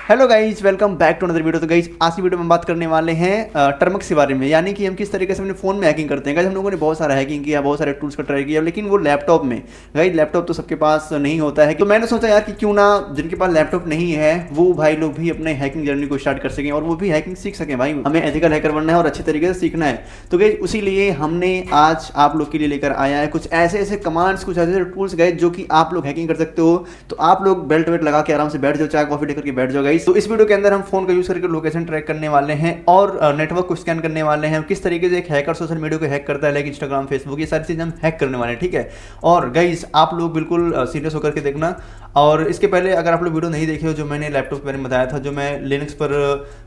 Hello guys, welcome back to another video. तो guys आज की वीडियो में हम बात करने वाले हैं टर्मक्स के बारे में, यानी कि हम किस तरीके से अपने फ़ोन में हैकिंग करते हैं। गाइज हम लोगों ने बहुत सारा हैकिंग किया, बहुत सारे टूल्स का ट्राई किया, लेकिन वो लैपटॉप में। गाइज लैपटॉप तो सबके पास नहीं होता है, तो मैंने सोचा यार कि क्यों ना जिनके पास लैपटॉप नहीं है वो भाई लोग भी अपने हैकिंग जर्नी को स्टार्ट कर सकें और वो भी हैकिंग सीख सकें। भाई हमें एथिकल हैकर बनना है और अच्छे तरीके से सीखना है। तो गाइज उसी लिए हमने आज आप लोग के लिए लेकर आया है कुछ ऐसे ऐसे कमांड्स, कुछ ऐसे टूल्स गाइज जो कि आप लोग हैकिंग कर सकते हो। तो आप लोग बेल्ट वेल्ट लगा के आराम से बैठ जाओ, चाय कॉफी लेकर के बैठ जाओ गाइज। तो इस वीडियो के अंदर हम फोन का यूज करके लोकेशन ट्रैक करने वाले हैं और नेटवर्क को स्कैन करने वाले हैं। किस तरीके से एक हैकर सोशल मीडिया को हैक करता है, लाइक इंस्टाग्राम, फेसबुक, ये सारी चीजें हम हैक करने वाले हैं, ठीक है। और गाइस आप लोग बिल्कुल सीरियस होकर के देखना। और इसके पहले अगर आप लोग वीडियो नहीं देखे हो जो मैंने लैपटॉप के बारे में बताया था, जो मैं लिनक्स पर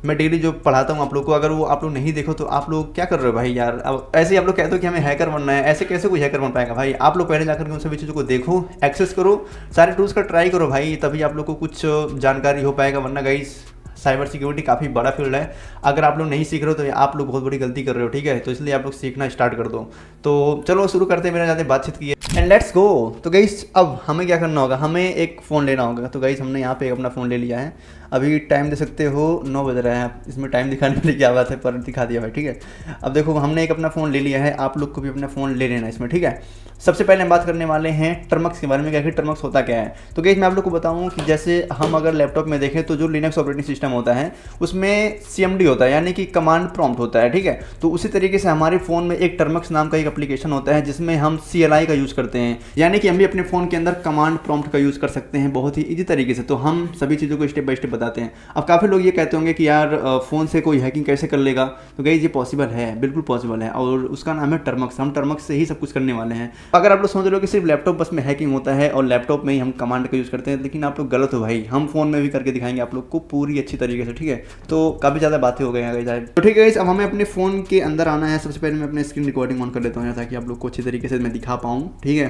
मैं डेली जो पढ़ाता हूँ आप लोग को, अगर वो आप लोग नहीं देखो तो आप लोग क्या कर रहे हो भाई यार। अब ऐसे ही आप लोग कहते हो कि हमें हैकर बनना है, ऐसे कैसे कोई हैकर बन पाएगा भाई। आप लोग पहले जाकर के उन सभी चीज़ों को देखो, एक्सेस करो, सारे टूल्स का ट्राई करो भाई, तभी आप लोग को कुछ जानकारी हो पाएगा। वरना गाइस साइबर सिक्योरिटी काफ़ी बड़ा फील्ड है, अगर आप लोग नहीं सीख रहे हो तो आप लोग बहुत बड़ी गलती कर रहे हो, ठीक है। तो इसलिए आप लोग सीखना स्टार्ट कर दो। तो चलो शुरू करते हैं, मेरा ज़्यादा बातचीत की है एंड लेट्स गो। तो गाइस अब हमें क्या करना होगा, हमें एक फ़ोन लेना होगा। तो गाइस हमने यहाँ पे अपना फ़ोन ले लिया है। अभी टाइम दे सकते हो 9 बज रहा है, इसमें टाइम दिखाने वाली क्या बात है, पर दिखा दिया भाई, ठीक है। अब देखो हमने एक अपना फ़ोन ले लिया है, आप लोग को भी अपना फ़ोन ले लेना है इसमें, ठीक है। सबसे पहले हम बात करने वाले हैं टर्मक्स के बारे में, कि टर्मक्स होता क्या है। तो गाइस मैं आप लोग को बताऊं कि जैसे हम अगर लैपटॉप में देखें तो जो लिनक्स ऑपरेटिंग सिस्टम होता है उसमें CMD होता है, यानी कि कमांड प्रॉम्प्ट होता है, ठीक है। तो उसी तरीके से हमारे फ़ोन में एक टर्मक्स नाम का एक एप्लीकेशन होता है जिसमें हम CLI का यूज़ करते हैं, यानी कि हम भी अपने फ़ोन के अंदर कमांड प्रॉम्प्ट का यूज़ कर सकते हैं बहुत ही ईजी तरीके से। तो हम सभी चीज़ों को स्टेप बाय स्टेप बताते हैं। अब काफ़ी लोग ये कहते होंगे कि यार फ़ोन से कोई हैकिंग कैसे कर लेगा। तो गाइस ये पॉसिबल है, बिल्कुल पॉसिबल है, और उसका नाम है टर्मक्स। हम टर्मक्स से ही सब कुछ करने वाले हैं। अगर आप लोग सोच रहे हो कि सिर्फ लैपटॉप बस में हैकिंग होता है और लैपटॉप में ही हम कमांड का यूज़ करते हैं, लेकिन आप लोग गलत हो भाई। हम फ़ोन में भी करके दिखाएंगे आप लोग को पूरी अच्छी तरीके से, ठीक है। तो काफ़ी ज़्यादा बातें हो गई हैं गाइस। तो ठीक है गाइस, अब हमें अपने फ़ोन के अंदर आना है। सबसे पहले मैं अपने स्क्रीन रिकॉर्डिंग ऑन कर लेता हूँ ताकि आप लोग को अच्छी तरीके से मैं दिखा पाऊँ, ठीक है।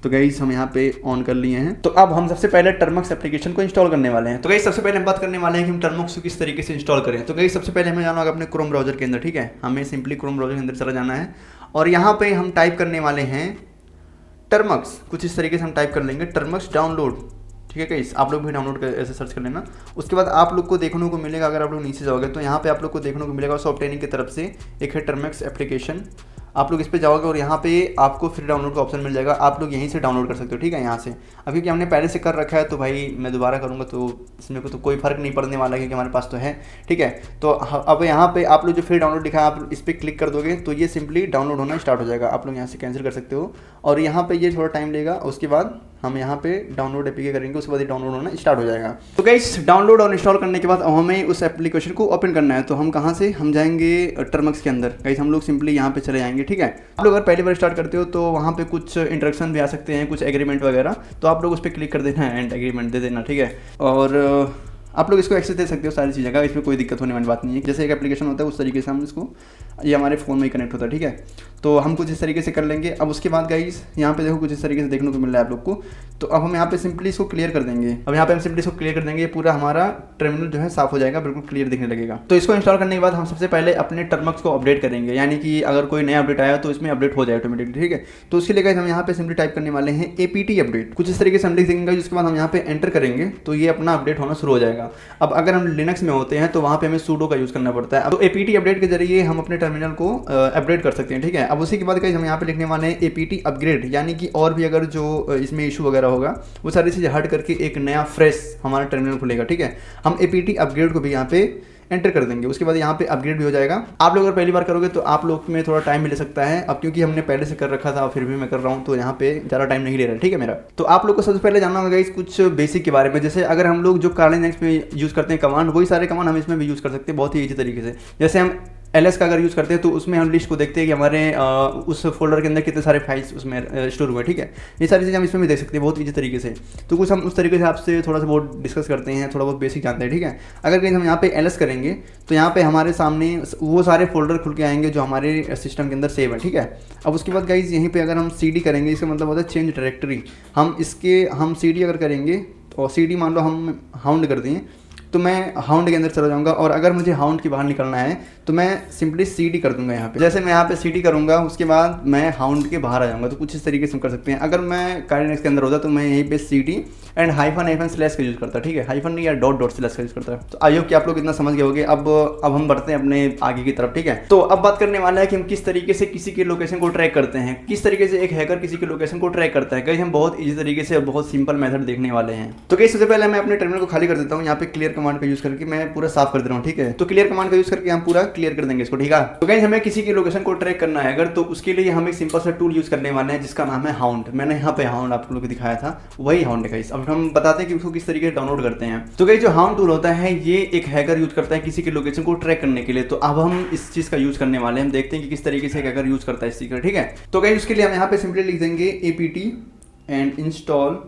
तो गाइस हम यहाँ पे ऑन कर लिए हैं। तो अब हम सबसे पहले टर्मक्स एप्लीकेशन को इंस्टॉल करने वाले हैं। तो गाइस सबसे पहले हम बात करने वाले हैं कि हम टर्मक्स को किस तरीके से इंस्टॉल करें। तो गाइस सबसे पहले हमें जाना होगा अपने क्रोम ब्राउजर के अंदर, ठीक है। हमें सिंपली क्रोम ब्राउजर के अंदर चला जाना है और यहाँ पे हम टाइप करने वाले हैं टर्मक्स। कुछ इस तरीके से हम टाइप कर लेंगे टर्मक्स डाउनलोड, ठीक है गाइस। आप लोग भी डाउनलोड कर ऐसे सर्च कर लेना। उसके बाद आप लोग को देखने को मिलेगा, अगर आप लोग नीचे जाओगे तो यहाँ पे आप लोग को देखने को मिलेगा सॉफ्टवेयर की तरफ से एक है टर्मक्स एप्लीकेशन। आप लोग इस पर जाओगे और यहाँ पे आपको फ्री डाउनलोड का ऑप्शन मिल जाएगा, आप लोग यहीं से डाउनलोड कर सकते हो, ठीक है, यहाँ से। अब क्योंकि हमने पहले से कर रखा है तो भाई मैं दोबारा करूँगा तो इसमें को तो कोई फर्क नहीं पड़ने वाला है, क्योंकि हमारे पास तो है, ठीक है। तो अब यहाँ पे आप लोग जो फ्री डाउनलोड दिखा है, आप इस पर क्लिक कर दोगे तो ये सिंपली डाउनलोड होना स्टार्ट हो जाएगा। आप लोग यहाँ से कैंसिल कर सकते हो और यहाँ पे ये थोड़ा टाइम लेगा। उसके बाद हम यहाँ पे डाउनलोड एपीके करेंगे, उसके बाद ये डाउनलोड होना स्टार्ट हो जाएगा। तो गाइस डाउनलोड और इंस्टॉल करने के बाद अब हमें उस एप्लीकेशन को ओपन करना है। तो हम कहाँ से, हम जाएंगे टर्मक्स के अंदर। गाइस हम लोग सिंपली यहाँ पे चले जाएंगे, ठीक है। आप लोग अगर पहली बार स्टार्ट करते हो तो वहाँ पे कुछ इंस्ट्रक्शन भी आ सकते हैं, कुछ एग्रीमेंट वगैरह, तो आप लोग उस पर क्लिक कर देना है एंड एग्रीमेंट दे देना, ठीक है। और आप लोग इसको एक्सेस दे सकते हो सारी चीज़ें का, इसमें कोई दिक्कत होने वाली बात नहीं है। जैसे एक एप्लीकेशन होता है उस तरीके से हम इसको, ये हमारे फ़ोन में ही कनेक्ट होता है, ठीक है। तो हम कुछ इस तरीके से कर लेंगे। अब उसके बाद गाइस यहाँ पे देखो कुछ इस तरीके से देखने को मिल रहा है आप लोग को। तो अब हम यहाँ पे सिंपली इसको क्लियर कर देंगे। अब यहाँ पे हम सिंपली इसको क्लियर कर देंगे, पूरा हमारा टर्मिनल जो है साफ हो जाएगा, बिल्कुल क्लियर दिखने लगेगा। तो इसको इंस्टॉल करने के बाद हम सबसे पहले अपने टर्मक्स को अपडेट करेंगे, यानी कि अगर कोई नया अपडेट आया तो इसमें अपडेट हो जाए ऑटोमेटिकली, ठीक है। तो उसके लिए गाइस हम यहाँ पे सिंपली टाइप करने वाले हैं APT अपडेट। कुछ इस तरीके से हम लिख देंगे, जिसके बाद हम यहाँ पे एंटर करेंगे तो ये अपना अपडेट होना शुरू हो जाएगा। अब अगर हम लिनक्स में होते हैं तो वहाँ पे हमें सूडो का यूज़ करना पड़ता है। तो APT अपडेट के जरिए हम अपने टर्मिनल को अपडेट कर सकते हैं, ठीक है। अब उसी के बाद गाइस हम यहाँ पे लिखने वाले हैं APT अपग्रेड, यानी कि और भी अगर जो इसमें इशू वगैरह होगा वो सारी चीज़ें हट करके एक नया फ्रेश हमारा टर्मिनल खुलेगा, ठीक है। हम APT अपग्रेड को भी यहाँ पे एंटर कर देंगे। उसके बाद यहाँ पे अपग्रेड भी हो जाएगा। आप लोग अगर पहली बार करोगे तो आप लोग में थोड़ा टाइम मिल सकता है। अब क्योंकि हमने पहले से कर रखा था फिर भी मैं कर रहा हूँ तो यहाँ पे ज़्यादा टाइम नहीं ले रहा है, ठीक है मेरा। तो आप लोग को सबसे पहले जानना होगा इस कुछ बेसिक के बारे में। जैसे अगर हम लोग जो कार्लिन लिनक्स में यूज़ करते हैं कमांड, वही सारे कमांड हम इसमें भी यूज़ कर सकते हैं बहुत ही ईजी तरीके से। जैसे हम LS का अगर यूज़ करते हैं तो उसमें हम लिस्ट को देखते हैं कि हमारे उस फोल्डर के अंदर कितने सारे फाइल्स उसमें स्टोर हुए, ठीक है। ये सारी चीज़ें हम इसमें भी देख सकते हैं बहुत ईजी तरीके से। तो कुछ हम उस तरीके से आपसे थोड़ा सा बहुत डिस्कस करते हैं, थोड़ा बहुत बेसिक जानते हैं, ठीक है। अगर कहीं हम यहाँ पे LS करेंगे तो यहाँ पे हमारे सामने वो सारे फोल्डर खुल के आएंगे जो हमारे सिस्टम के अंदर सेव है, ठीक है। अब उसके बाद गाइज यहीं पर अगर हम CD करेंगे, इसका मतलब होता है चेंज डायरेक्टरी। हम CD अगर करेंगे और CD मान लो हम हाउंड कर दें तो मैं हाउंड के अंदर चला जाऊँगा, और अगर मुझे हाउंड के बाहर निकलना है तो मैं सिंपली CD कर दूंगा यहाँ पे। जैसे मैं यहाँ पे CD करूँगा उसके बाद मैं हाउंड के बाहर आ जाऊँगा। तो कुछ इस तरीके से हम कर सकते हैं। अगर मैं काइनेटिक्स के अंदर होता तो मैं यहीं पे CD एंड हाइफन स्लैश का यूज़ करता, ठीक है, हाइफन नहीं या डॉट स्लैश का यूज़ करता। तो आई होप कि आप लोग इतना समझ गए होंगे। अब हम बढ़ते हैं अपने आगे की तरफ, ठीक है। तो अब बात करने वाला है कि हम किस तरीके से किसी की लोकेशन को ट्रैक करते हैं, किस तरीके से एक हैकर किसी की लोकेशन को ट्रैक करता है। गाइस हम बहुत ईजी तरीके से और बहुत सिंपल मेथड देखने वाले हैं। तो गाइस सबसे पहले मैं अपने टर्मिनल को खाली कर देता हूँ। यहाँ पे क्लियर कमांड का यूज करके मैं पूरा साफ कर दे रहा हूँ, ठीक है। तो क्लियर कमांड का यूज करके हम पूरा क्लियर कर देंगे इसको, ठीक है। तो गाइस हमें किसी की लोकेशन को ट्रैक करना है अगर, तो उसके लिए हम एक सिंपल सा टूल यूज करने वाले हैं जिसका नाम है हाउंड। मैंने यहाँ पे हाउंड आप लोगों को दिखाया था, वही हाउंड है गाइस। अब हम बताते हैं कि उसको किस तरीके से डाउनलोड करते हैं। तो गाइस जो हाउंड टूल होता है ये एक हैकर यूज करता है किसी की लोकेशन को ट्रैक करने के लिए। तो अब हम इस चीज का यूज करने वाले हैं, हम देखते हैं कि किस तरीके से एक हैकर यूज करता है इस चीज का, ठीक है। तो गाइस उसके लिए हम यहाँ पे सिंपली लिख देंगे apt एंड इंस्टॉल,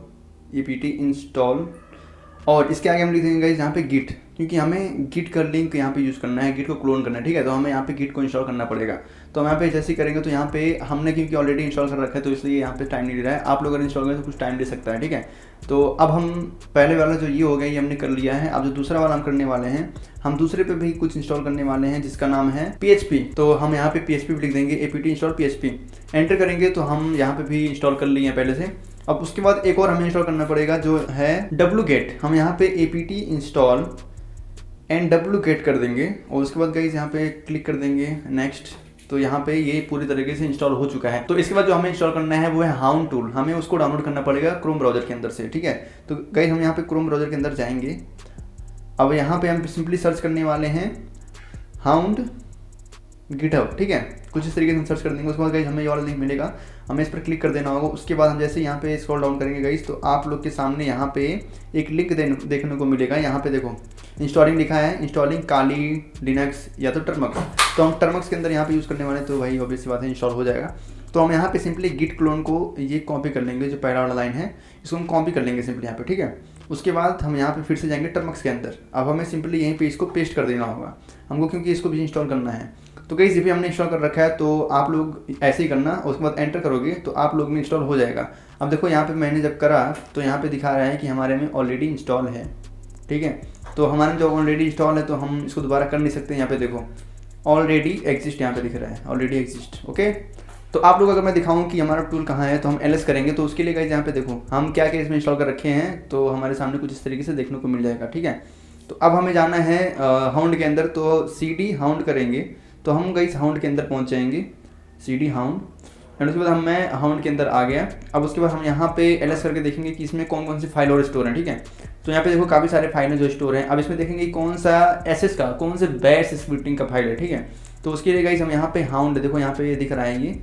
और इसके आगे हम लिख देंगे गाइस यहाँ पे गिट, क्योंकि हमें गिट का लिंक यहाँ पे यूज़ करना है, गिट को क्लोन करना है, ठीक है। तो हमें यहाँ पे गिट को इंस्टॉल करना पड़ेगा। तो हम यहाँ पे जैसे ही करेंगे तो यहाँ पे हमने क्योंकि ऑलरेडी इंस्टॉल कर रखा है तो इसलिए यहाँ पे टाइम नहीं ले रहा है। आप लोग अगर इंस्टॉल करें तो कुछ टाइम ले सकता है, ठीक है। तो अब हम पहले वाला जो ये हो गया ये हमने कर लिया है। अब जो दूसरा वाला हम करने वाले हैं, हम दूसरे पे भी कुछ इंस्टॉल करने वाले हैं जिसका नाम है PHP। तो हम यहाँ पे PHP लिख देंगे, apt इंस्टॉल PHP, एंटर करेंगे तो हम यहाँ पे भी इंस्टॉल कर लिए हैं पहले से। अब उसके बाद एक और हमें इंस्टॉल करना पड़ेगा जो है wget। हम यहाँ पे apt इंस्टॉल एंड wget कर देंगे, और उसके बाद गाइस यहाँ पे क्लिक कर देंगे नेक्स्ट। तो यहाँ पे ये पूरी तरीके से इंस्टॉल हो चुका है। तो इसके बाद जो हमें इंस्टॉल करना है वो है हाउंड टूल। हमें उसको डाउनलोड करना पड़ेगा क्रोम ब्राउजर के अंदर से, ठीक है। तो गाइस हम यहाँ पे क्रोम ब्राउजर के अंदर जाएंगे। अब यहाँ पे हम सिंपली सर्च करने वाले हैं हाउंड गिटहब, ठीक है। कुछ इस तरीके से हम सर्च कर देंगे। उसके बाद गाइस हमें ये वाला लिंक मिलेगा, हमें इस पर क्लिक कर देना होगा। उसके बाद हम जैसे यहाँ पे स्क्रॉल डाउन करेंगे गाइस तो आप लोग के सामने यहाँ पे एक लिंक देखने को मिलेगा। यहाँ पे देखो इंस्टॉलिंग लिखा है, इंस्टॉलिंग काली लिनक्स या तो टर्मक्स। तो हम टर्मक्स के अंदर यहाँ पे यूज़ करने वाले हैं, तो भाई ऑब्वियस सी बात है इंस्टॉल हो जाएगा। तो हम यहाँ पे सिंपली गिट क्लोन को ये कॉपी कर लेंगे, जो पहला वाला लाइन है इसको हम कॉपी कर लेंगे सिंपली यहाँ पे, ठीक है। उसके बाद हम यहाँ पे फिर से जाएंगे टर्मक्स के अंदर। अब हमें सिंपली यहीं पे इसको पेस्ट कर देना होगा हमको, क्योंकि इसको भी इंस्टॉल करना है। तो गाइस ये भी हमने इंस्टॉल कर रखा है, तो आप लोग ऐसे ही करना। उसके बाद एंटर करोगे तो आप लोग में इंस्टॉल हो जाएगा। अब देखो यहाँ पे मैंने जब करा तो यहाँ पे दिखा रहा है कि हमारे में ऑलरेडी इंस्टॉल है, ठीक है। तो हमारे में जो ऑलरेडी इंस्टॉल है तो हम इसको दोबारा कर नहीं सकते। यहाँ पे देखो ऑलरेडी एग्जिस्ट यहाँ पे दिख रहा है, ऑलरेडी एग्जिस्ट, ओके। तो आप लोग अगर मैं दिखाऊं कि हमारा टूल कहाँ है तो हम ls करेंगे। तो उसके लिए गाइस यहाँ पे देखो हम क्या क्या इसमें इंस्टॉल कर रखे हैं, तो हमारे सामने कुछ इस तरीके से देखने को मिल जाएगा, ठीक है। तो अब हमें जाना है हाउंड के अंदर, तो CD हाउंड करेंगे तो हम गाइस हाउंड के अंदर पहुँच जाएंगे, CD हाउंड, एंड उसके बाद मैं हाउंड के अंदर आ गया। अब उसके बाद हम यहाँ पे ls करके देखेंगे कि इसमें कौन कौन सी फाइल और स्टोर है, ठीक है। तो यहाँ पे देखो काफ़ी सारे फाइल हैं जो स्टोर हैं। अब इसमें देखेंगे कौन सा SS का, कौन से बैश स्प्लिटिंग का फाइल है, ठीक है। तो उसके लिए गाइस हम यहाँ पे हाउंड, देखो यहाँ पे ये दिख रहा है ये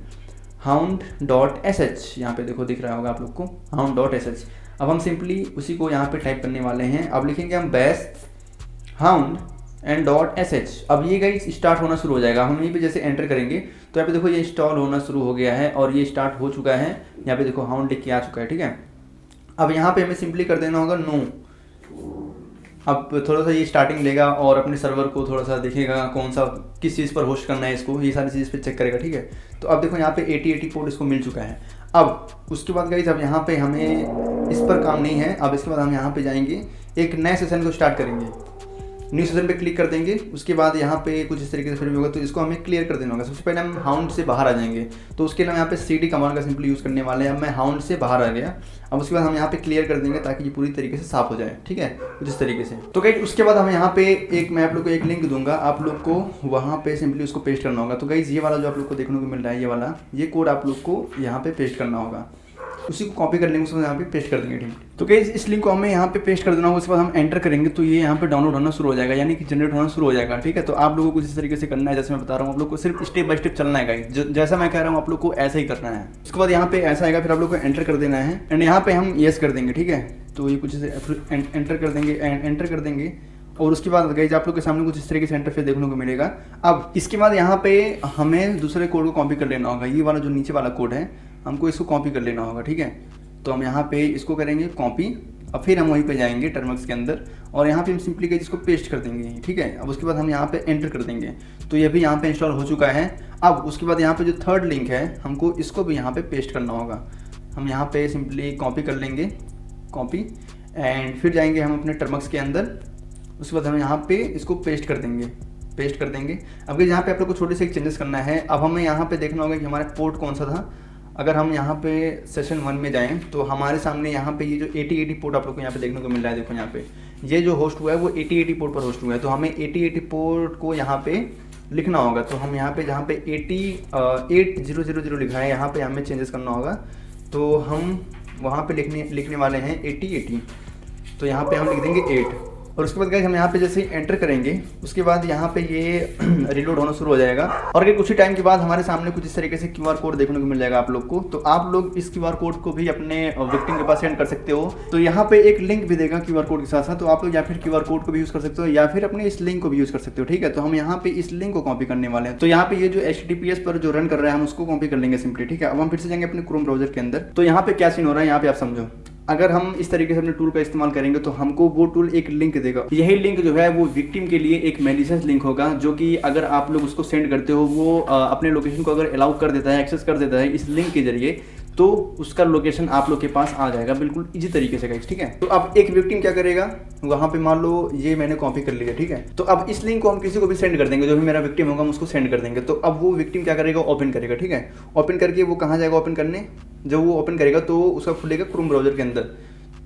hound.sh, यहाँ पे देखो दिख रहा होगा आप लोग को hound.sh। अब हम सिंपली उसी को यहाँ पे टाइप करने वाले हैं। अब लिखेंगे हम बैश हाउंड एंड .sh। अब ये गाइस स्टार्ट होना शुरू हो जाएगा। हम यहीं पे जैसे एंटर करेंगे तो यहाँ पे देखो ये इंस्टॉल होना शुरू हो गया है और ये स्टार्ट हो चुका है। यहाँ पे देखो हाउंड लिख के आ चुका है, ठीक है। अब यहाँ पे हमें सिंपली कर देना होगा नो। अब थोड़ा सा ये स्टार्टिंग लेगा और अपने सर्वर को थोड़ा सा देखेगा कौन सा किस चीज़ पर होस्ट करना है इसको, ये सारी चीज़ पे चेक करेगा, ठीक है। तो अब देखो यहाँ पे 8080 पोर्ट इसको मिल चुका है। अब उसके बाद गाइस अब यहाँ पे हमें इस पर काम नहीं है। अब इसके बाद हम यहाँ पे जाएंगे, एक नए सेशन को स्टार्ट करेंगे, न्यू सेशन पे क्लिक कर देंगे। उसके बाद यहाँ पे कुछ इस तरीके से फिर भी होगा, तो इसको हमें क्लियर कर देना होगा। सबसे पहले हम हाउंड से बाहर आ जाएंगे, तो उसके लिए हम यहाँ पे CD कमांड का सिंपली यूज़ करने वाले हैं। अब मैं हाउंड से बाहर आ गया। अब उसके बाद हम यहाँ पे क्लियर कर देंगे ताकि ये पूरी तरीके से साफ हो जाए, ठीक है, कुछ इस तरीके से। तो गाइस उसके बाद हम यहाँ पे मैं आप लोग को एक लिंक दूंगा, आप लोग को वहाँ पे सिंपली उसको पेस्ट करना होगा। तो गाइस ये वाला जो आप लोग को देखने को मिल रहा है, ये वाला ये कोड आप लोग को यहाँ पे पेस्ट करना होगा। उसी को कॉपी कर लेंगे, उसको यहाँ पे पेस्ट कर देंगे, ठीक। तो गाइस इस लिंक को हमें यहाँ पे पेस्ट कर देना होगा। उसके बाद हम एंटर करेंगे तो ये यहाँ पे डाउनलोड होना शुरू हो जाएगा, यानी कि जनरेट होना शुरू हो जाएगा, ठीक है। तो आप लोगों को इस तरीके से करना है जैसे मैं बता रहा हूँ। आप लोग को सिर्फ स्टेप बाय स्टेप चलना है गाइस, जैसा मैं कह रहा हूँ आप लोग को ऐसा ही करना है। उसके बाद यहाँ पे ऐसा आएगा, फिर आप लोग को एंटर कर देना है एंड यहाँ पे हम येस कर देंगे, ठीक है। तो ये कुछ एंटर कर देंगे एंटर कर देंगे और उसके बाद गाइस आप लोग के सामने कुछ इस तरीके से इंटरफेस देखने को मिलेगा। अब इसके बाद यहाँ पे हमें दूसरे कोड को कॉपी कर लेना होगा। ये वाला जो नीचे वाला कोड है हमको इसको कॉपी कर लेना होगा, ठीक है। तो हम यहाँ पे इसको करेंगे कॉपी। अब फिर हम वहीं पे जाएंगे टर्मक्स के अंदर और यहाँ पे हम सिंपली गाइस इसको पेस्ट कर देंगे, ठीक है। अब उसके बाद हम यहाँ पे एंटर कर देंगे, तो ये भी यहाँ पे इंस्टॉल हो चुका है। अब उसके बाद यहाँ पे जो थर्ड लिंक है हमको इसको भी यहाँ पे पेस्ट करना होगा। हम यहाँ पे सिंपली कॉपी कर लेंगे, कॉपी, एंड फिर जाएंगे हम अपने टर्मक्स के अंदर उसके बाद हम यहाँ पे इसको पेस्ट कर देंगे, पेस्ट कर देंगे। अब यहाँ पे आप लोग को छोटे से एक चेंजेस करना है। अब हमें यहाँ पे देखना होगा कि हमारा पोर्ट कौन सा था। अगर हम यहाँ पे सेशन 1 में जाएं तो हमारे सामने यहाँ पे ये जो 8080 पोर्ट आप लोग को यहाँ पे देखने को मिल रहा है। देखो यहाँ पे ये जो होस्ट हुआ है वो 8080 पोर्ट पर होस्ट हुआ है, तो हमें 8080 पोर्ट को यहाँ पे लिखना होगा। तो हम यहाँ पे जहाँ पे 80 लिखा है यहाँ पे हमें चेंजेस करना होगा। तो हम वहाँ पे लिखने वाले हैं 8080, तो यहाँ पे हम लिख देंगे 8। और उसके बाद गाइस हम यहाँ पे जैसे ही एंटर करेंगे उसके बाद यहाँ पे ये रिलोड होना शुरू हो जाएगा। और कुछ ही टाइम के बाद हमारे सामने कुछ इस तरीके से QR कोड देखने को मिल जाएगा आप लोग को। तो आप लोग इस QR कोड को भी अपने विक्टिम के पास सेंड कर सकते हो। तो यहाँ पे एक लिंक भी देगा QR कोड के साथ साथ, तो आप लोग या फिर QR कोड को भी यूज़ कर सकते हो या फिर अपने इस लिंक को भी यूज़ कर सकते हो। ठीक है, तो हम यहाँ पे इस लिंक को कॉपी करने वाले हैं। तो यहाँ पे ये जो HTTPS पर जो रन कर रहा है हम उसको कॉपी कर लेंगे सिंपली। ठीक है, अब हम फिर से जाएंगे अपने क्रोम ब्राउजर के अंदर। तो यहाँ पे क्या सीन हो रहा है यहाँ पे आप समझो। अगर हम इस तरीके से अपने टूल का इस्तेमाल करेंगे तो हमको वो टूल एक लिंक देगा। यही लिंक जो है वो विक्टिम के लिए एक मैलिशियस लिंक होगा, जो कि अगर आप लोग उसको सेंड करते हो वो अपने लोकेशन को अगर अलाउ कर देता है, एक्सेस कर देता है इस लिंक के जरिए, तो उसका लोकेशन आप लोग के पास आ जाएगा बिल्कुल इजी तरीके से गाइस। ठीक है, तो अब एक विक्टिम क्या करेगा, वहाँ पे मान लो ये मैंने कॉपी कर लिया। ठीक है, तो अब इस लिंक को हम किसी को भी सेंड कर देंगे, जो भी मेरा विक्टिम होगा हम उसको सेंड कर देंगे। तो अब वो विक्टिम क्या करेगा, ओपन करेगा। ठीक है, ओपन करके वो कहाँ जाएगा ओपन करने, जब वो ओपन करेगा तो उसका खुलेगा क्रोम ब्राउजर के अंदर।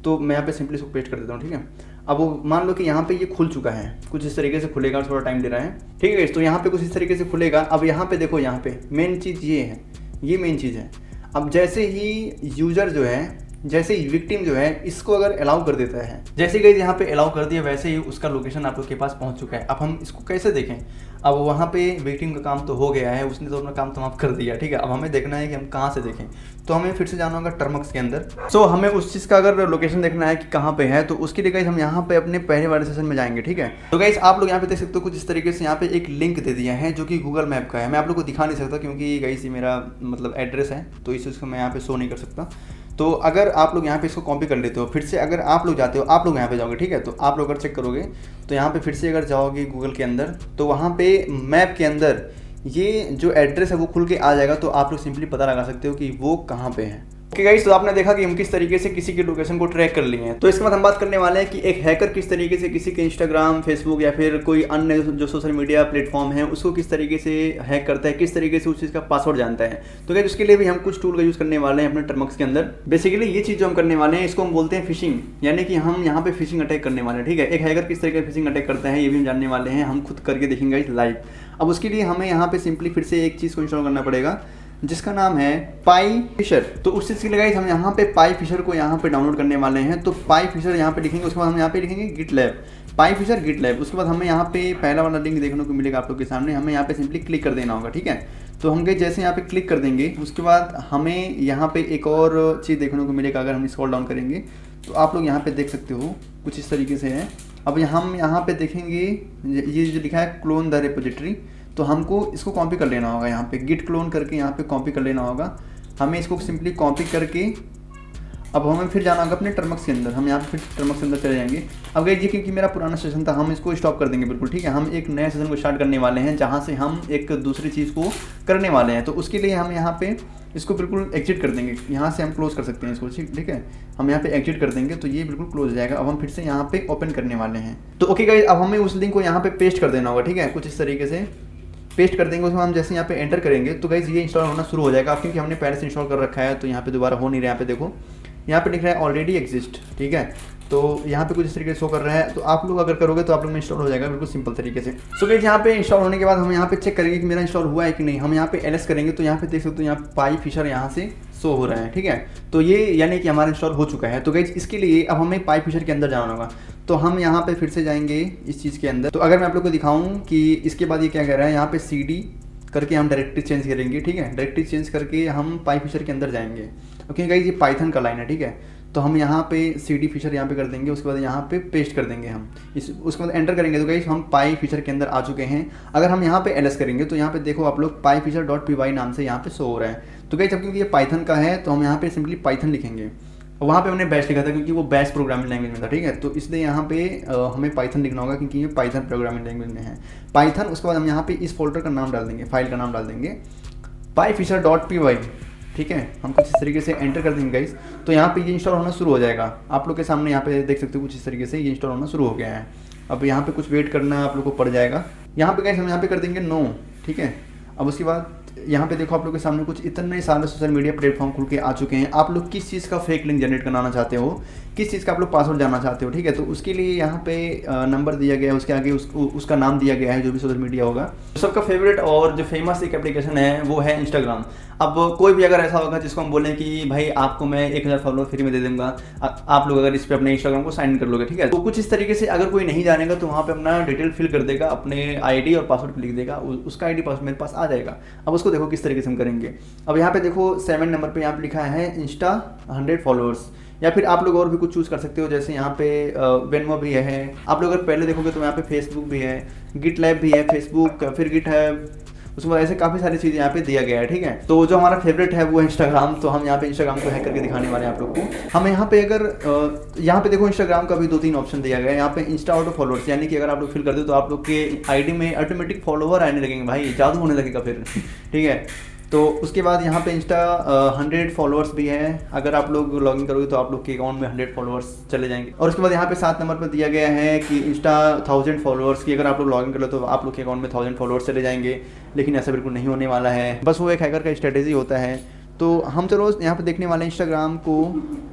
तो मैं यहाँ पे सिंपली इसको पेस्ट कर देता हूँ। ठीक है, अब वो मान लो कि यहाँ पे ये खुल चुका है, कुछ इस तरीके से खुलेगा, थोड़ा टाइम ले रहा है। ठीक है, तो यहाँ पे कुछ इस तरीके से खुलेगा। अब यहाँ पे देखो, यहाँ पे मेन चीज़ ये है, ये मेन चीज़ है। अब जैसे ही यूज़र जो है, जैसे ही विक्टिम जो है इसको अगर अलाउ कर देता है, जैसे कि यहाँ पे अलाउ कर दिया वैसे ही उसका लोकेशन आप लोग के पास पहुँच चुका है। अब हम इसको कैसे देखें, अब वहाँ पे विक्टिम का काम तो हो गया है, उसने तो अपना काम समाप्त कर दिया। ठीक है, अब हमें देखना है कि हम कहाँ से देखें। तो हमें फिर से जाना होगा टर्मक्स के अंदर। सो हमें उस चीज़ का अगर लोकेशन देखना है कि कहाँ पे है, तो उसके लिए गाइस हम यहाँ पे अपने पहले वाले सेशन में जाएंगे। ठीक है, तो गाइस आप लोग यहाँ पे देख सकते हो कुछ इस तरीके से यहाँ पे एक लिंक दे दिया है जो कि गूगल मैप का है। मैं आप लोग को दिखा नहीं सकता क्योंकि गाइस ये मेरा मतलब एड्रेस है, तो इस चीज़ को मैं यहाँ पे शो नहीं कर सकता। तो अगर आप लोग यहाँ पे इसको कॉपी कर लेते हो, फिर से अगर आप लोग जाते हो, आप लोग यहाँ पे जाओगे। ठीक है, तो आप लोग अगर चेक करोगे तो यहाँ पे फिर से अगर जाओगे गूगल के अंदर, तो वहाँ पे मैप के अंदर ये जो एड्रेस है वो खुल के आ जाएगा। तो आप लोग सिंपली पता लगा सकते हो कि वो कहाँ पे है। ओके गाइस, तो आपने देखा कि हम किस तरीके से किसी की लोकेशन को ट्रैक कर लिए हैं। तो इसके बाद हम बात करने वाले हैं कि एक हैकर किस तरीके से किसी के इंस्टाग्राम, फेसबुक या फिर कोई अन्य जो सोशल मीडिया प्लेटफॉर्म है उसको किस तरीके से हैक करता है, किस तरीके से उस चीज़ का पासवर्ड जानता है। तो गाइस उसके लिए भी हम कुछ टूल का यूज़ करने वाले हैं अपने टर्मक्स के अंदर। बेसिकली ये चीज़ जो हम करने वाले हैं इसको हम बोलते हैं फिशिंग, यानी कि हम यहाँ पे फिशिंग अटैक करने वाले हैं। ठीक है, एक हैकर किस तरीके से फिशिंग अटैक करता है ये भी हम जानने वाले हैं, हम खुद करके देखेंगे लाइव। अब उसके लिए हमें यहाँ पे सिंपली फिर से एक चीज़ को इंस्टॉल करना पड़ेगा जिसका नाम है पाई फिशर। तो उस चीज़ के लिए गाइस हम यहाँ पे पाई फिशर को यहाँ पे डाउनलोड करने वाले हैं। तो पाई फिशर यहाँ पे लिखेंगे, उसके बाद हम यहाँ पे लिखेंगे गिटलैब, पाई फिशर गिटलैब। उसके बाद हमें यहाँ पे पहला वाला लिंक देखने को मिलेगा आप लोग के सामने, हमें यहाँ पे सिंपली क्लिक कर देना होगा। ठीक है, तो हम जैसे यहाँ पे क्लिक कर देंगे उसके बाद हमें यहाँ पे एक और चीज़ देखने को मिलेगा। अगर हम स्क्रॉल डाउन करेंगे तो आप लोग यहाँ पे देख सकते हो कुछ इस तरीके से है। अब हम यहाँ पे देखेंगे ये जो लिखा है क्लोन द रिपोजिटरी, तो हमको इसको कॉपी कर लेना होगा। यहाँ पे गिट क्लोन करके यहाँ पे कॉपी कर लेना होगा। हमें इसको सिंपली कॉपी करके अब हमें फिर जाना होगा अपने टर्मक्स के अंदर। हम यहाँ पे फिर टर्मक्स के अंदर चले जाएंगे। अब गाइस ये क्योंकि मेरा पुराना सेशन था हम इसको स्टॉप कर देंगे बिल्कुल। ठीक है, हम एक नया सेशन को स्टार्ट करने वाले हैं जहाँ से हम एक दूसरी चीज़ को करने वाले हैं। तो उसके लिए हम यहाँ पे इसको बिल्कुल एग्जिट कर देंगे, यहाँ से हम क्लोज कर सकते हैं इसको। ठीक है, हम यहाँ पे एग्जिट कर देंगे तो ये बिल्कुल क्लोज हो जाएगा। अब हम फिर से यहाँ पे ओपन करने वाले हैं। तो ओके गाइस, अब हमें उस लिंक को यहाँ पे पेस्ट कर देना होगा। ठीक है, कुछ इस तरीके से पेस्ट कर देंगे। उसमें हम जैसे यहाँ पे एंटर करेंगे तो गाइस ये इंस्टॉल होना शुरू हो जाएगा। क्योंकि हमने पहले से इंस्टॉल कर रखा है तो यहाँ पे दोबारा हो नहीं रहा है। यहाँ पे देखो, यहाँ पे लिख रहा है ऑलरेडी एग्जिस्ट। ठीक है, तो यहाँ पे कुछ इस तरीके से शो कर रहा है। तो आप लोग अगर करोगे तो आप लोग में इंस्टॉल हो जाएगा बिल्कुल सिंपल तरीके से। सो गाइस यहाँ पे इंस्टॉल होने के बाद हम यहाँ पे चेक करेंगे कि मेरा इंस्टॉल हुआ है कि नहीं। हम यहाँ पे एलएस करेंगे तो यहाँ पे देख सकते हो यहाँ पाई फिशर यहाँ से शो हो रहा है। ठीक है, तो ये यानी कि हमारा इंस्टॉल हो चुका है। तो गाइस इसके लिए अब हमें पाई फिशर के अंदर जाना होगा। तो हम यहाँ पे फिर से जाएंगे इस चीज़ के अंदर। तो अगर मैं आप लोग को दिखाऊँ कि इसके बाद ये क्या कह रहा है, यहाँ पे CD करके हम डायरेक्टरी चेंज करेंगे। ठीक है, डायरेक्टरी चेंज करके हम पाई फिशर के अंदर जाएंगे। ओके गाइस, ये पाइथन का लाइन है। ठीक है, तो हम यहाँ पे CD फिशर यहाँ पे कर देंगे। उसके बाद यहाँ पे पेस्ट कर देंगे हम उसके बाद एंटर करेंगे। तो गाइस हम पाई फिशर के अंदर आ चुके हैं। अगर हम यहाँ पे एलएस करेंगे तो यहाँ पे देखो आप लोग पाई फिशर .py नाम से यहाँ पे शो हो रहा है। तो गाइस अब क्योंकि ये पाइथन का है तो हम यहाँ पे सिंपली पाइथन लिखेंगे। वहाँ पे हमने बैश लिखा था क्योंकि वो बैश प्रोग्रामिंग लैंग्वेज में था। ठीक है, तो इसलिए यहाँ पे हमें पाइथन लिखना होगा क्योंकि ये पाइथन प्रोग्रामिंग लैंग्वेज में है पाइथन। उसके बाद हम यहाँ पे इस फोल्डर का नाम डाल देंगे, फाइल का नाम डाल देंगे pyfisher.py। ठीक है, हम कुछ इस तरीके से एंटर कर देंगे गाइस। तो यहाँ पे ये इंस्टॉल होना शुरू हो जाएगा। आप लोग के सामने यहाँ पे देख सकते हो कुछ इस तरीके से ये इंस्टॉल होना शुरू हो गया है। अब यहाँ पे कुछ वेट करना आप लोग को पड़ जाएगा। यहाँ पे गाइस हम यहाँ पे कर देंगे नो, ठीक है। अब उसके बाद यहाँ पे देखो आप लोग के सामने कुछ इतने सारे सोशल मीडिया प्लेटफॉर्म खुल के आ चुके हैं। आप लोग किस चीज़ का फेक लिंक जनरेट कराना चाहते हो, किस चीज़ का आप लोग पासवर्ड जानना चाहते हो, ठीक है। तो उसके लिए यहाँ पे नंबर दिया गया है, उसके आगे उसका नाम दिया गया है, जो भी सोशल मीडिया होगा। सबका फेवरेट और जो फेमस एक एप्लीकेशन है वो है इंस्टाग्राम। अब कोई भी अगर ऐसा होगा जिसको हम बोलें कि भाई आपको मैं 1000 फॉलोअर फ्री में दे दूंगा, आप लोग अगर इस पे अपने इंस्टाग्राम को साइन कर लोगे, ठीक है। तो कुछ इस तरीके से अगर कोई नहीं जानेगा तो वहाँ पे अपना डिटेल फिल कर देगा, अपने आईडी और पासवर्ड लिख देगा, उसका आईडी पासवर्ड मेरे पास आ जाएगा। अब उसको देखो किस तरीके से हम करेंगे। अब यहाँ पे देखो 7 नंबर पे यहाँ पे लिखा है इंस्टा 100 फॉलोअर्स, या फिर आप लोग और भी कुछ चूज़ कर सकते हो, जैसे यहाँ पे वेनमो भी है। आप लोग अगर पहले देखोगे तो यहाँ पे फेसबुक भी है, गिट लैब भी है, फेसबुक फिर गिट है, उसके बाद ऐसे काफ़ी सारी चीज़ें यहाँ पे दिया गया है, ठीक है। तो जो हमारा फेवरेट है वो है इंस्टाग्राम। तो हम यहाँ पे इंस्टाग्राम को हैक करके दिखाने वाले हैं आप लोग को। हम यहाँ पे अगर यहाँ पे देखो इंस्टाग्राम का भी 2-3 ऑप्शन दिया गया है। यहाँ पे इंस्टा ऑटो फॉलोअर्स, यानी कि अगर आप लोग फिल कर दो तो आप लोग के आईडी में ऑटोमेटिक फॉलोवर आने लगेंगे, भाई जादू होने लगेगा फिर, ठीक है। तो उसके बाद यहाँ पे इंस्टा 100 फॉलोअर्स भी है। अगर आप लोग लॉगिन करोगे तो आप लोग के अकाउंट में 100 फॉलोअर्स चले जाएंगे। और उसके बाद यहाँ पे 7 नंबर पर दिया गया है कि इंस्टा 1000 फॉलोअर्स की अगर आप लोग लॉगिन करो तो आप लोग के अकाउंट में 1000 फॉलोअर्स चले जाएंगे। लेकिन ऐसा बिल्कुल नहीं होने वाला है, बस वो एक हैकर का स्ट्रेटेजी होता है। तो हम चलो यहाँ पे देखने वाले इंस्टाग्राम को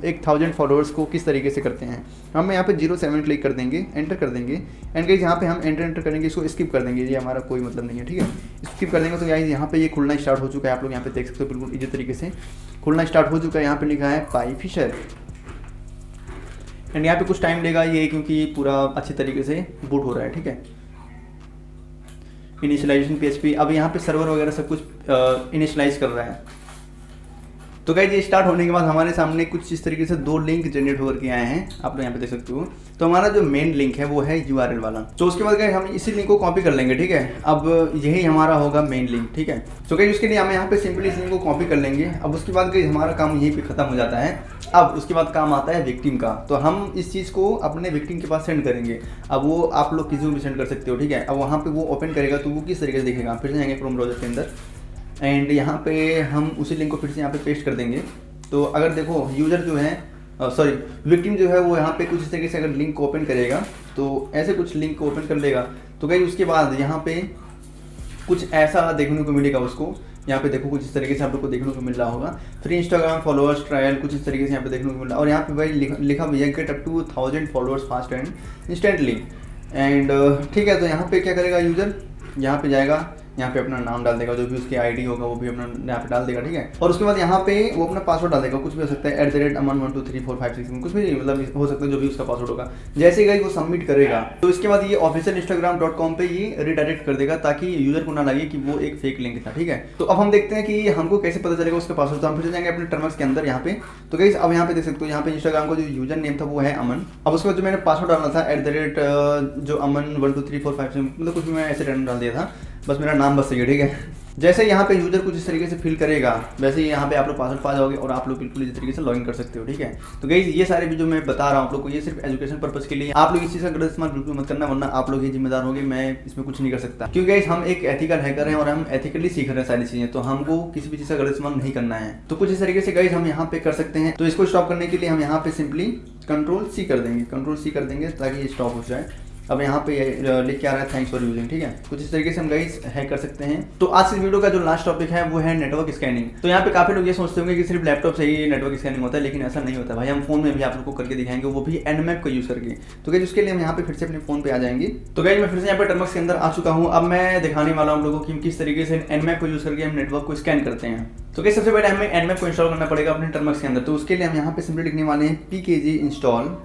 1000 फॉलोअर्स को किस तरीके से करते हैं। हम यहाँ पे 07 क्लिक कर देंगे, एंटर कर देंगे, एंड गाइस यहाँ पे हम एंटर करेंगे, इसको स्किप कर देंगे, ये हमारा कोई मतलब नहीं है, ठीक है। स्किप कर देंगे तो गाइस यहाँ पे ये खुलना स्टार्ट हो चुका है। आप लोग यहाँ पे देख सकते हो बिल्कुल इसी तरीके से खुलना स्टार्ट हो चुका है। यहाँ पे लिखा है पाई फिशर, एंड यहाँ पे कुछ टाइम लेगा ये, क्योंकि पूरा अच्छे तरीके से बूट हो रहा है, ठीक है। इनिशियलाइजेशन PHP, अब यहाँ पे सर्वर वगैरह सब कुछ इनिशियलाइज कर रहा है। तो गाइस ये स्टार्ट होने के बाद हमारे सामने कुछ इस तरीके से 2 लिंक जनरेट होकर के आए हैं, आप लोग यहाँ पे देख सकते हो। तो हमारा जो मेन लिंक है वो है URL वाला। तो उसके बाद गाइस हम इसी लिंक को कॉपी कर लेंगे, ठीक है। अब यही हमारा होगा मेन लिंक, ठीक है। तो गाइस उसके लिए हम यहाँ पे सिंपली इस लिंक को कॉपी कर लेंगे। अब उसके बाद गाइस हमारा काम यहीं पे खत्म हो जाता है। अब उसके बाद काम आता है विक्टिम का। तो हम इस चीज़ को अपने विक्टिम के पास सेंड करेंगे। अब वो आप लोग किसी को भी सेंड कर सकते हो, ठीक है। अब वहाँ पे वो ओपन करेगा तो वो किस तरीके से देखेगा, फिर से जाएंगे क्रोम ब्राउजर के अंदर, एंड यहाँ पे हम उसी लिंक को फिर से यहाँ पे पेस्ट कर देंगे। तो अगर देखो यूज़र जो है विक्टिम जो है वो यहाँ पे कुछ इस तरीके से अगर लिंक को ओपन करेगा तो ऐसे कुछ लिंक को ओपन कर लेगा। तो गाइस उसके बाद यहाँ पे कुछ ऐसा देखने को मिलेगा उसको। यहाँ पे देखो कुछ इस तरीके से आप लोग को देखने को मिल रहा होगा, फ्री इंस्टाग्राम फॉलोअर्स ट्रायल, कुछ इस तरीके से यहाँ पे देखने को मिल रहा है। और यहाँ पे भाई लिखा भी है get up to 1000 followers fast and instantly, and ठीक है। तो यहाँ पे क्या करेगा यूज़र, यहाँ पे जाएगा, यहाँ पे अपना नाम डाल देगा, जो भी उसकी आईडी होगा वो भी अपना यहाँ पे डाल देगा, ठीक है। और उसके बाद यहाँ पे वो अपना पासवर्ड डाल देगा, कुछ भी हो सकता है @aman1234567 कुछ भी मतलब हो सकता है, जो भी उसका पासवर्ड होगा। जैसे ही वो सबमिट करेगा तो इसके बाद ये ऑफिशियल instagram.com पे ये रिडायरेक्ट कर देगा, ताकि यूजर को ना लगे कि वो एक फेक लिंक था, ठीक है। तो अब हम देखते हैं कि हमको कैसे पता चलेगा उसका पासवर्ड। तो हम फिर जाएंगे अपने टर्म्स के अंदर यहाँ पे। तो गाइस अब यहाँ पे देख सकते हो, यहाँ पे इंस्टाग्राम का जो यूजर नेम था वो है अमन। अब उसके बाद जो मैंने पासवर्ड डालना था जो aman12345 मतलब कुछ भी मैं ऐसे डाल दिया था, बस मेरा नाम बस सही है, ठीक है। जैसे यहाँ पे यूजर कुछ इस तरीके से फिल करेगा वैसे ही यहाँ पे आप लोग पासवर्ड पा जाओगे और आप लोग बिल्कुल इसी तरीके से लॉगिन कर सकते हो, ठीक है। तो गाइस ये सारे भी जो मैं बता रहा हूँ आप लोग को, ये सिर्फ एजुकेशन पर्पस के लिए। आप लोग इस चीज़ का गलत इस्तेमाल बिल्कुल मत करना, वरना आप लोग ही जिम्मेदार होंगे, मैं इसमें कुछ नहीं कर सकता। क्योंकि गाइस हम एक एथिकल हैकर हैं और हम एथिकली सीख रहे हैं सारी चीज़ें, तो हमको किसी भी चीज़ का गलत इस्तेमाल नहीं करना है। तो कुछ इस तरीके से गाइस हम यहाँ पे कर सकते हैं। तो इसको स्टॉप करने के लिए हम यहाँ पे सिंपली Ctrl+C कर देंगे, ताकि ये स्टॉप हो जाए। अब यहाँ पे लिख के आ रहा है थैंक्स फॉर यूजिंग, ठीक है। कुछ इस तरीके से हम गाइस हैक कर सकते हैं। तो आज की वीडियो का जो लास्ट टॉपिक है वो है नेटवर्क स्कैनिंग। तो यहाँ पे काफी लोग ये सोचते होंगे कि सिर्फ लैपटॉप से ही नेटवर्क स्कैनिंग होता है, लेकिन ऐसा नहीं होता भाई। हम फोन में भी आप लोग को करके दिखाएंगे, वो भी Nmap को यूज करके। तो गाइस उसके लिए हम यहाँ पे फिर से अपने फोन पे आ जाएंगे। तो गाइस मैं फिर से यहाँ पे टर्म्स के अंदर आ चुका हूँ। अब मैं दिखाने वाला हूँ आप लोगों को कि किस तरीके से Nmap को यूज करके हम नेटवर्क को स्कैन करते हैं। तो गाइस सबसे पहले हमें Nmap को इंस्टॉल करना पड़ेगा अपने टर्म्स के अंदर। तो उसके लिए हम यहाँ पे सिंपली लिखने वाले हैं pkg इंस्टॉल,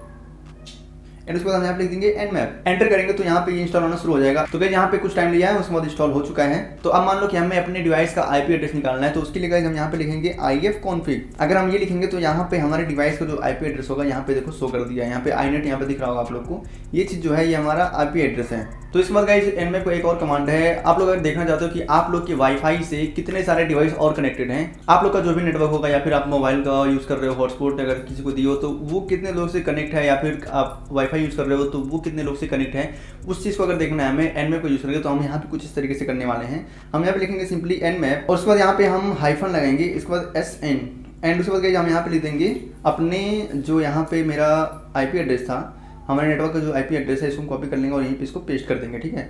एंड उसके बाद हम यहाँ पे लिख देंगे Nmap। एंटर करेंगे तो यहाँ पे ये इंस्टॉल होना शुरू हो जाएगा। तो गाइस यहाँ पे कुछ टाइम लिया है, उसके बाद इंस्टॉल हो चुका है। तो अब मान लो कि हमें अपने डिवाइस का IP एड्रेस निकालना है। तो उसके लिए गाइस हम यहाँ पे लिखेंगे ifconfig। अगर हम ये लिखेंगे तो यहाँ पे हमारे डिवाइस का जो IP एड्रेस होगा यहाँ पे देखो शो कर दिया है, यहाँ पे inet यहाँ पे दिख रहा होगा आप लोग को। ये चीज जो है ये हमारा IP एड्रेस है। तो इसके बाद गाइस Nmap को एक और कमांड है। आप लोग अगर देखना चाहते हो कि आप लोग के वाईफाई से कितने सारे डिवाइस और कनेक्टेड हैं, आप लोग का जो भी नेटवर्क होगा, या फिर आप मोबाइल का यूज कर रहे हो, हॉटस्पॉट अगर किसी को दियो तो वो कितने लोग से कनेक्ट है, या फिर आप वाईफाई यूज कर रहे हो तो वो कितने लोग से कनेक्ट है, उस चीज को अगर देखना है हमें Nmap को यूज करके। तो हम यहाँ पे कुछ इस तरीके से करने वाले हैं। हम यहाँ पे लिखेंगे सिंपली Nmap, और उसके बाद यहाँ पे हम हाइफन लगाएंगे, इसके बाद SN, एंड उसके बाद हम यहाँ पे लिख देंगे अपने जो यहाँ पे मेरा IP एड्रेस था, हमारे नेटवर्क का जो आईपी एड्रेस है इसको हम कॉपी कर लेंगे और यहीं पे इसको पेस्ट कर देंगे, ठीक है।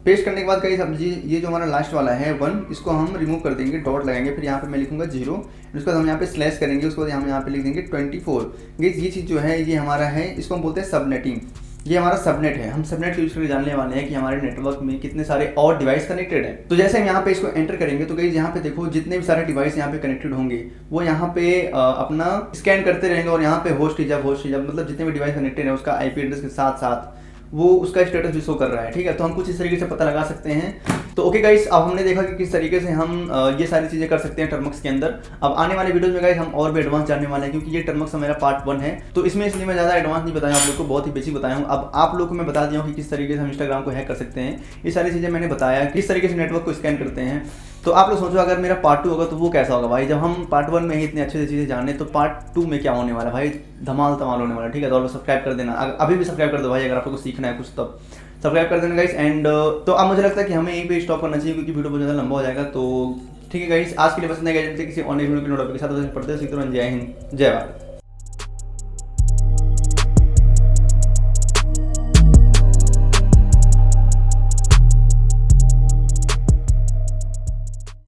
पेस्ट करने के बाद गाइस अब ये जो हमारा लास्ट वाला है 1, इसको हम रिमूव कर देंगे, डॉट लगाएंगे, फिर यहाँ पे मैं लिखूंगा 0, उसके बाद हम यहाँ पे स्लैश करेंगे, उसके बाद हम यहाँ पे लिख देंगे 24। गाइस ये चीज़ जो है ये हमारा है, इसको हम बोलते हैं सबनेटिंग। ये हमारा सबनेट है, हम सबनेट यूज करके जानने वाले हैं कि हमारे नेटवर्क में कितने सारे और डिवाइस कनेक्टेड हैं। तो जैसे हम यहाँ पे इसको एंटर करेंगे तो गाइस यहाँ पे देखो जितने भी सारे डिवाइस यहाँ पे कनेक्टेड होंगे वो यहाँ पे अपना स्कैन करते रहेंगे और यहाँ पे होस्ट हिजाब मतलब जितने भी डिवाइस कनेक्टेड है उसका आईपी एड्रेस के साथ साथ वो उसका स्टेटस भी शो कर रहा है, ठीक है। तो हम कुछ इस तरीके से पता लगा सकते हैं। तो ओके गाइस, अब हमने देखा कि किस तरीके से हम ये सारी चीज़ें कर सकते हैं टर्मक्स के अंदर। अब आने वाले वीडियो में गाइस हम और भी एडवांस जानने वाले हैं, क्योंकि ये टर्मक्स मेरा पार्ट 1 है, तो इसमें इसलिए मैं ज़्यादा एडवांस नहीं बताया आप लोग को, बहुत ही बेसिक बताया हूँ। अब आप लोग को मैं बता दिया हूँ कि किस तरीके से हम इंस्टाग्राम को हैक कर सकते हैं, ये सारी चीज़ें मैंने बताया, किस तरीके से नेटवर्क को स्कैन करते हैं। तो आप लोग सोचो अगर मेरा पार्ट 2 होगा तो वो कैसा होगा भाई। जब हम पार्ट 1 में ही इतनी अच्छी चीज़ें जाने तो पार्ट 2 में क्या होने वाला भाई, धमाल धमाल होने वाला, ठीक है। तो आप लोग सब्सक्राइब कर देना, अभी भी सब्सक्राइब कर दो भाई, अगर आप लोग को सीखना है कुछ तब सब्सक्राइब कर देना गाइस। एंड तो अब मुझे लगता है कि हमें यहीं पे स्टॉप करना चाहिए, क्योंकि वीडियो बहुत ज़्यादा लंबा हो जाएगा। तो ठीक है गाइस, आज के लिए बस इतना, किसी ऑनलाइन वीडियो की नोटिफिकेशन के साथ पढ़ते सीखते रहो। जय हिंद, जय भारत।